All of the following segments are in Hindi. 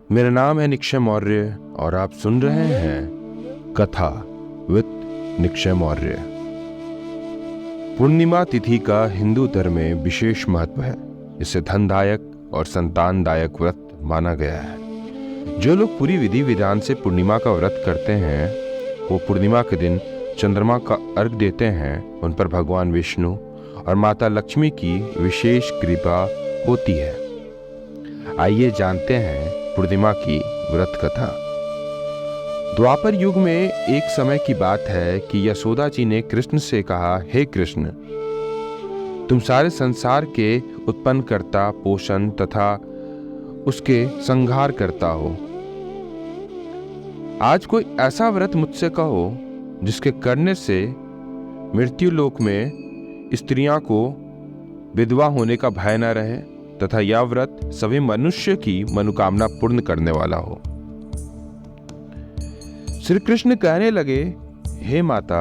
मेरा नाम है निक्षय मौर्य और आप सुन रहे हैं कथा विद निक्षय मौर्य। पूर्णिमा तिथि का हिंदू धर्म में विशेष महत्व है। इसे धनदायक और संतानदायक व्रत माना गया है। जो लोग पूरी विधि विधान से पूर्णिमा का व्रत करते हैं वो पूर्णिमा के दिन चंद्रमा का अर्घ देते हैं। उन पर भगवान विष्णु और माता लक्ष्मी की विशेष कृपा होती है। आइए जानते हैं पूर्णिमा की व्रत कथा। द्वापर युग में एक समय की बात है कि यशोदा जी ने कृष्ण से कहा, हे कृष्ण, तुम सारे संसार के उत्पन्न करता, पोषण तथा उसके संहार करता हो। आज कोई ऐसा व्रत मुझसे कहो जिसके करने से मृत्यु लोक में स्त्रियां को विधवा होने का भय न रहे तथा यह व्रत सभी मनुष्य की मनोकामना पूर्ण करने वाला हो। श्री कृष्ण कहने लगे, हे माता,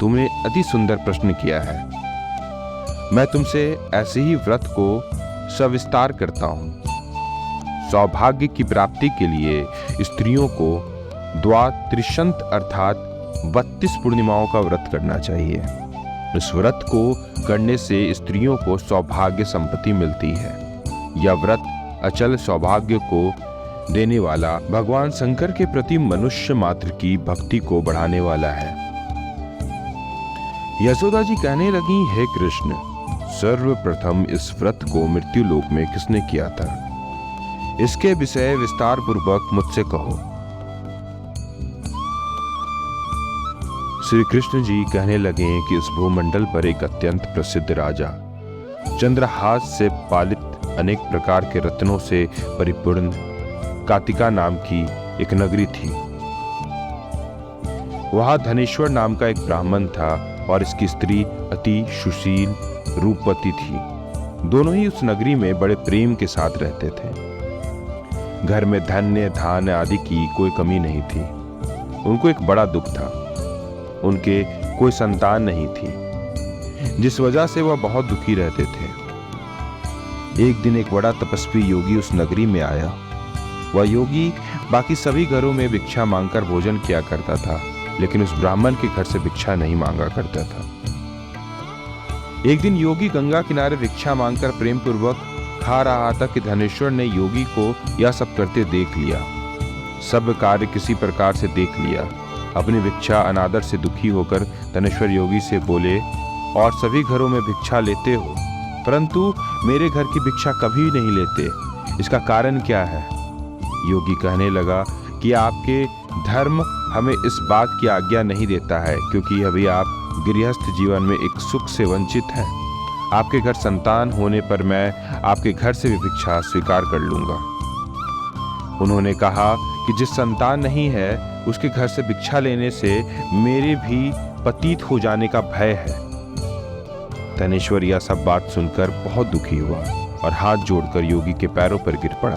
तुमने अति सुंदर प्रश्न किया है। मैं तुमसे ऐसे ही व्रत को सविस्तार करता हूं। सौभाग्य की प्राप्ति के लिए स्त्रियों को द्वात्रिशंत अर्थात 32 पूर्णिमाओं का व्रत करना चाहिए। इस व्रत को करने से स्त्रियों को सौभाग्य संपत्ति मिलती है। यह व्रत अचल सौभाग्य को देने वाला, भगवान शंकर के प्रति मनुष्य मात्र की भक्ति को बढ़ाने वाला है। यशोदा जी कहने लगी, हे कृष्ण, सर्वप्रथम इस व्रत को मृत्यु लोक में किसने किया था? इसके विषय विस्तार पूर्वक मुझसे कहो। श्री कृष्ण जी कहने लगे कि इस भूमंडल पर एक अत्यंत प्रसिद्ध राजा, चंद्रहास से पालित अनेक प्रकार के रत्नों से परिपूर्ण कातिका नाम की एक नगरी थी। वहां धनेश्वर नाम का एक ब्राह्मण था और इसकी स्त्री अति सुशील रूपवती थी। दोनों ही उस नगरी में बड़े प्रेम के साथ रहते थे। घर में धन्य धान्य आदि की कोई कमी नहीं थी। उनको एक बड़ा दुख था, उनके कोई संतान नहीं थी, जिस वजह से वह बहुत दुखी रहते थे। एक दिन एक बड़ा तपस्वी योगी उस नगरी में आया। वह योगी बाकी सभी घरों में भिक्षा मांगकर भोजन किया करता था, लेकिन उस ब्राह्मण के घर से भिक्षा नहीं मांगा करता था। एक दिन योगी गंगा किनारे भिक्षा मांगकर प्रेम पूर्वक खा रहा था कि धनेश्वर ने योगी को यह सब करते देख लिया। सब कार्य किसी प्रकार से देख लिया। अपनी भिक्षा अनादर से दुखी होकर धनेश्वर योगी से बोले, और सभी घरों में भिक्षा लेते हो, परंतु मेरे घर की भिक्षा कभी नहीं लेते, इसका कारण क्या है? योगी कहने लगा कि आपके धर्म हमें इस बात की आज्ञा नहीं देता है, क्योंकि अभी आप गृहस्थ जीवन में एक सुख से वंचित हैं। आपके घर संतान होने पर मैं आपके घर से भी भिक्षा स्वीकार कर लूंगा। उन्होंने कहा कि जिस संतान नहीं है उसके घर से भिक्षा लेने से मेरे भी पतित हो जाने का भय है। धनेश्वर यह सब बात सुनकर बहुत दुखी हुआ और हाथ जोड़कर योगी के पैरों पर गिर पड़ा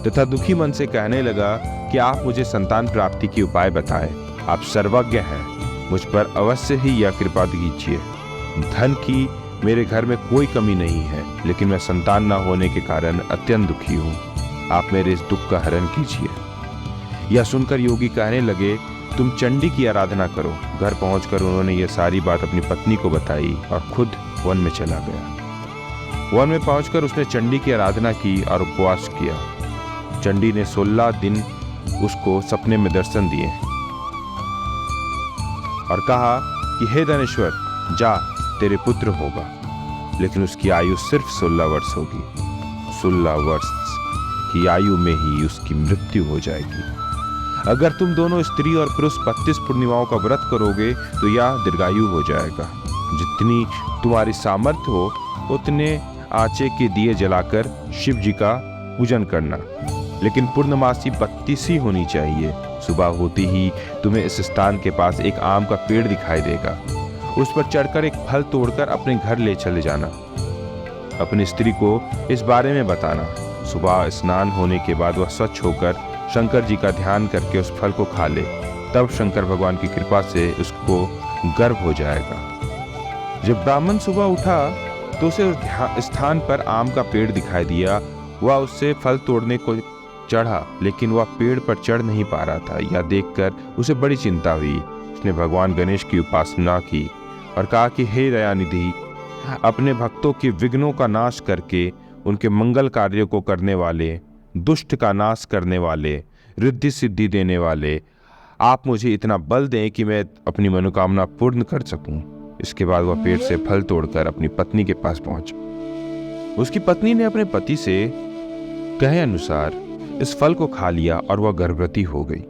तथा दुखी मन से कहने लगा कि आप मुझे संतान प्राप्ति के उपाय बताएं। आप सर्वज्ञ हैं, मुझ पर अवश्य ही यह कृपा कीजिए। धन की मेरे घर में कोई कमी नहीं है, लेकिन मैं संतान न होने के कारण अत्यंत दुखी हूँ। आप मेरे इस दुख का हरण कीजिए। यह सुनकर योगी कहने लगे, तुम चंडी की आराधना करो। घर पहुंचकर उन्होंने यह सारी बात अपनी पत्नी को बताई और खुद वन में चला गया। वन में पहुंचकर उसने चंडी की आराधना की और उपवास किया। चंडी ने 16 दिन उसको सपने में दर्शन दिए और कहा कि हे धनेश्वर, जा, तेरे पुत्र होगा, लेकिन उसकी आयु सिर्फ 16 वर्ष होगी। 16 वर्ष की आयु में ही उसकी मृत्यु हो जाएगी। अगर तुम दोनों स्त्री और पुरुष 32 पूर्णिमाओं का व्रत करोगे तो यह दीर्घायु हो जाएगा। जितनी तुम्हारी सामर्थ्य हो उतने आंचे के दिए जलाकर शिव जी का पूजन करना, लेकिन पूर्णमासी 32 ही होनी चाहिए। सुबह होते ही तुम्हें इस स्थान के पास एक आम का पेड़ दिखाई देगा। उस पर चढ़कर एक फल तोड़कर अपने घर ले चले जाना। अपनी स्त्री को इस बारे में बताना। सुबह स्नान होने के बाद वह स्वच्छ होकर शंकर जी का ध्यान करके उस फल को खा ले, तब शंकर भगवान की कृपा से उसको गर्भ हो जाएगा। जब ब्राह्मण सुबह उठा तो उसे उस स्थान पर आम का पेड़ दिखाई दिया। वह उससे फल तोड़ने को चढ़ा, लेकिन वह पेड़ पर चढ़ नहीं पा रहा था। यह देखकर उसे बड़ी चिंता हुई। उसने भगवान गणेश की उपासना की और कहा कि हे दयानिधि, अपने भक्तों के विघ्नों का नाश करके उनके मंगल कार्यों को करने वाले, दुष्ट का नाश करने वाले, रिद्धि सिद्धि देने वाले, आप मुझे इतना बल दें कि मैं अपनी मनोकामना पूर्ण कर सकूं। इसके बाद वह पेड़ से फल तोड़कर अपनी पत्नी के पास पहुंचा। उसकी पत्नी ने अपने पति से कहे अनुसार इस फल को खा लिया और वह गर्भवती हो गई।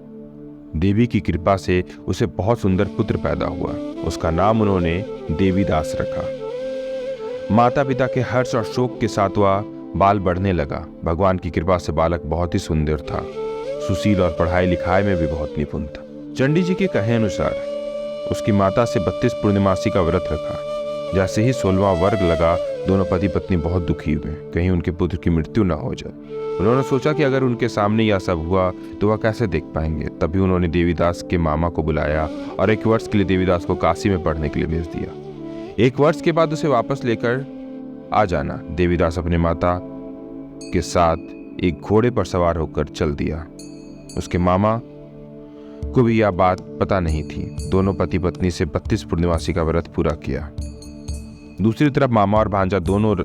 देवी की कृपा से उसे बहुत सुंदर पुत्र पैदा हुआ। उसका नाम उन्होंने देवीदास रखा। माता पिता के हर्ष और शोक के साथ वह बाल बढ़ने लगा। भगवान की कृपा से बालक बहुत ही सुंदर था, सुशील और पढ़ाई लिखाई में भी बहुत निपुण था। चंडी जी के कहे अनुसार उसकी माता से 32 पूर्णिमासी का व्रत रखा। जैसे ही 16वां वर्ग लगा, दोनों पति पत्नी बहुत दुखी हुए, कहीं उनके पुत्र की मृत्यु न हो जाए। उन्होंने सोचा कि अगर उनके सामने यह सब हुआ तो वह कैसे देख पाएंगे। तभी उन्होंने देवीदास के मामा को बुलाया और 1 वर्ष के लिए देवीदास को काशी में पढ़ने के लिए भेज दिया। 1 वर्ष के बाद उसे वापस लेकर आ जाना। देवीदास अपने माता के साथ एक घोड़े पर सवार होकर चल दिया। उसके मामा को भी यह बात पता नहीं थी। दोनों पति पत्नी से 32 पूर्णिमासी का व्रत पूरा किया। दूसरी तरफ मामा और भांजा दोनों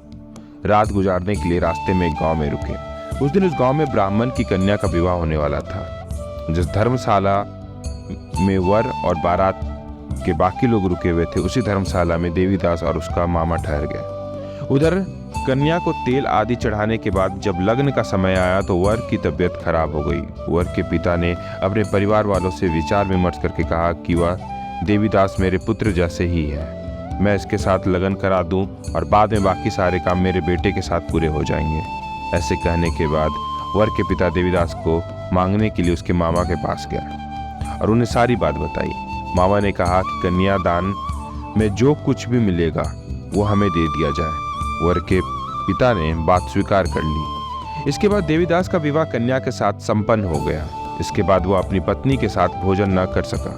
रात गुजारने के लिए रास्ते में एक गांव में रुके। उस दिन उस गांव में ब्राह्मण की कन्या का विवाह होने वाला था। जिस धर्मशाला में वर और बारात के बाकी लोग रुके हुए थे, उसी धर्मशाला में देवीदास और उसका मामा ठहर गए। उधर कन्या को तेल आदि चढ़ाने के बाद जब लग्न का समय आया तो वर की तबीयत खराब हो गई। वर के पिता ने अपने परिवार वालों से विचार विमर्श करके कहा कि वह देवीदास मेरे पुत्र जैसे ही है, मैं इसके साथ लगन करा दूं और बाद में बाकी सारे काम मेरे बेटे के साथ पूरे हो जाएंगे। ऐसे कहने के बाद वर के पिता देवीदास को मांगने के लिए उसके मामा के पास गया और उन्हें सारी बात बताई। मामा ने कहा कि कन्यादान में जो कुछ भी मिलेगा वो हमें दे दिया जाए। वर के पिता ने बात स्वीकार कर ली। इसके बाद देवीदास का विवाह कन्या के साथ संपन्न हो गया। इसके बाद वो अपनी पत्नी के साथ भोजन न कर सका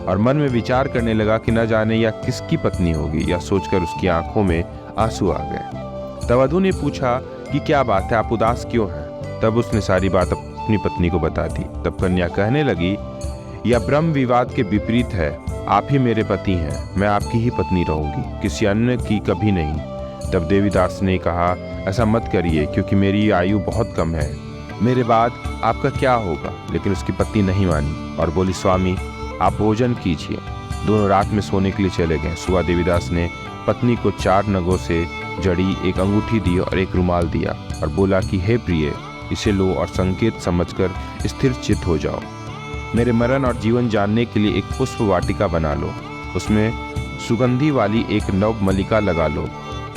और मन में विचार करने लगा कि न जाने यह किसकी पत्नी होगी। यह सोचकर उसकी आंखों में आंसू आ गए। तब वधू ने पूछा कि क्या बात है, आप उदास क्यों हैं? तब उसने सारी बात अपनी पत्नी को बता दी। तब कन्या कहने लगी, यह ब्रह्म विवाद के विपरीत है। आप ही मेरे पति हैं, मैं आपकी ही पत्नी रहूंगी, किसी अन्य की कभी नहीं। तब देवीदास ने कहा, ऐसा मत करिए क्योंकि मेरी आयु बहुत कम है, मेरे बाद आपका क्या होगा? लेकिन उसकी पत्नी नहीं मानी और बोली, स्वामी आप भोजन कीजिए। दोनों रात में सोने के लिए चले गए। सुबह देवीदास ने पत्नी को 4 नगों से जड़ी एक अंगूठी दी और एक रुमाल दिया और बोला कि हे प्रिय, इसे लो और संकेत समझकर स्थिर चित्त हो जाओ। मेरे मरण और जीवन जानने के लिए एक पुष्प वाटिका बना लो, उसमें सुगंधी वाली एक नव मलिका लगा लो,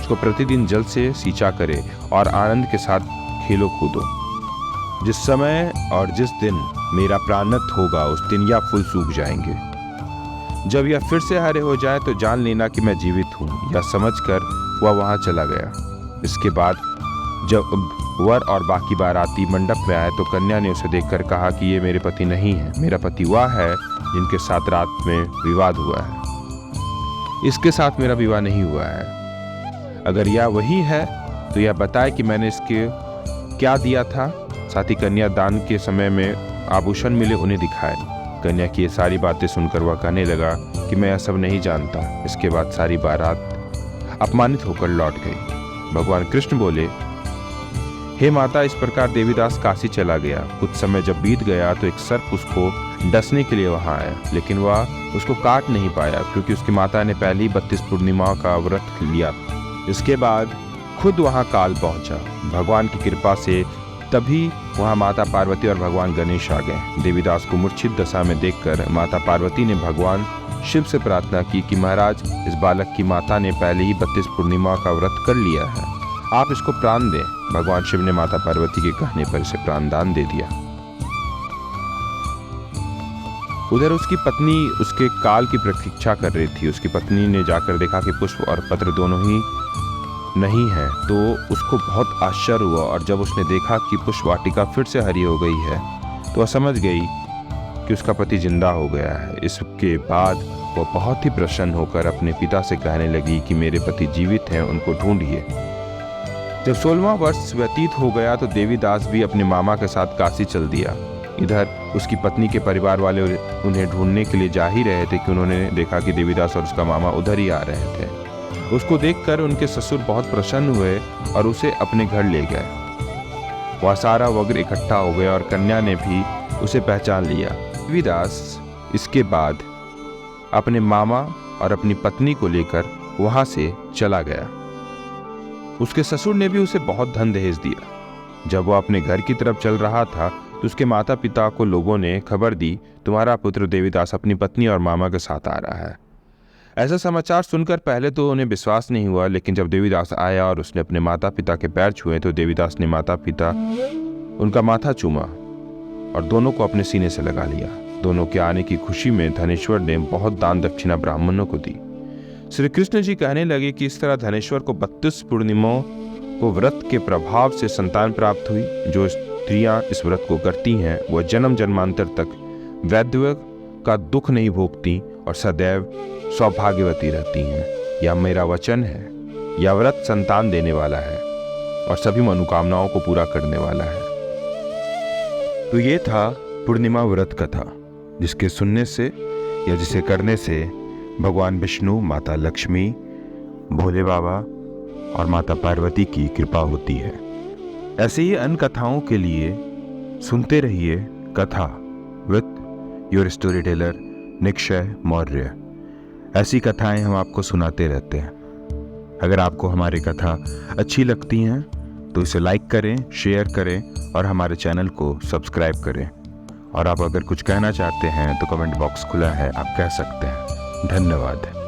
उसको प्रतिदिन जल से सींचा करे और आनंद के साथ खेलो कूदो। जिस समय और जिस दिन मेरा प्राणत होगा उस दिन यह फूल सूख जाएंगे। जब यह फिर से हरे हो जाए तो जान लेना कि मैं जीवित हूँ। यह समझकर वह वहाँ चला गया। इसके बाद जब वर और बाकी बाराती मंडप में आए तो कन्या ने उसे देखकर कहा कि ये मेरे पति नहीं है, मेरा पति वह है जिनके साथ रात में विवाद हुआ है। इसके साथ मेरा विवाह नहीं हुआ है। अगर यह वही है तो यह बताए कि मैंने इसके क्या दिया था। साथ ही कन्या दान के समय में आभूषण मिले उन्हें दिखाए। कन्या की ये सारी बातें सुनकर वह कहने लगा कि मैं यह सब नहीं जानता। इसके बाद सारी बारात अपमानित होकर लौट गई। भगवान कृष्ण बोले, हे माता, इस प्रकार देवीदास काशी चला गया। कुछ समय जब बीत गया तो एक सर्प उसको डसने के लिए वहां आया, लेकिन वह उसको काट नहीं पाया क्योंकि उसकी माता ने पहले ही 32 पूर्णिमा का व्रत लिया। इसके बाद खुद वहां काल पहुंचा। भगवान की कृपा से तभी वहां माता पार्वती और भगवान गणेश आ गए। देवीदास को मूर्छित दशा में देखकर माता पार्वती ने भगवान शिव से प्रार्थना की कि महाराज, इस बालक की माता ने पहले ही 32 पूर्णिमा का व्रत कर लिया है, आप इसको प्राण दें। भगवान शिव ने माता पार्वती के कहने पर इसे प्राण दान दे दिया। उधर उसकी पत्नी उसके काल की प्रतीक्षा कर रही थी। उसकी पत्नी ने जाकर देखा कि पुष्प और पत्र दोनों ही नहीं है तो उसको बहुत आश्चर्य हुआ और जब उसने देखा कि पुष्प वाटिका फिर से हरी हो गई है तो वह समझ गई कि उसका पति जिंदा हो गया है। इसके बाद वह बहुत ही प्रसन्न होकर अपने पिता से कहने लगी कि मेरे पति जीवित हैं, उनको ढूंढिए। जब 16वां वर्ष व्यतीत हो गया तो देवीदास भी अपने मामा के साथ काशी चल दिया। इधर उसकी पत्नी के परिवार वाले उन्हें ढूंढने के लिए जा ही रहे थे कि उन्होंने देखा कि देवीदास और उसका मामा उधर ही आ रहे थे। उसको देखकर उनके ससुर बहुत प्रसन्न हुए और उसे अपने घर ले गए। वह सारा वग्र इकट्ठा हो गया और कन्या ने भी उसे पहचान लिया। देवीदास इसके बाद अपने मामा और अपनी पत्नी को लेकर वहां से चला गया। उसके ससुर ने भी उसे बहुत धन दहेज दिया। जब वह अपने घर की तरफ चल रहा था तो उसके माता पिता को लोगों ने खबर दी, तुम्हारा पुत्र देवीदास अपनी पत्नी और मामा के साथ आ रहा है। ऐसा समाचार सुनकर पहले तो उन्हें विश्वास नहीं हुआ, लेकिन जब देवीदास आया और उसने अपने माता पिता के पैर छुए तो देवीदास ने माता पिता उनका माथा चूमा और दोनों को अपने सीने से लगा लिया। दोनों के आने की खुशी में धनेश्वर ने बहुत दान दक्षिणा ब्राह्मणों को दी। श्री कृष्ण जी कहने लगे कि इस तरह धनेश्वर को 32 पूर्णिमाओं को व्रत के प्रभाव से संतान प्राप्त हुई। जो स्त्रियां इस व्रत को करती हैं वह जन्म जन्मांतर तक वैधव्य का दुख नहीं भोगती और सदैव सौभाग्यवती रहती हैं। यह मेरा वचन है। यह व्रत संतान देने वाला है और सभी मनोकामनाओं को पूरा करने वाला है। तो ये था पूर्णिमा व्रत कथा, जिसके सुनने से या जिसे करने से भगवान विष्णु, माता लक्ष्मी, भोले बाबा और माता पार्वती की कृपा होती है। ऐसे ही अन्य कथाओं के लिए सुनते रहिए कथा with your story teller Nikshay Maurya. ऐसी कथाएं हम आपको सुनाते रहते हैं। अगर आपको हमारी कथा अच्छी लगती हैं तो इसे लाइक करें, शेयर करें और हमारे चैनल को सब्सक्राइब करें। और आप अगर कुछ कहना चाहते हैं तो कमेंट बॉक्स खुला है, आप कह सकते हैं। धन्यवाद।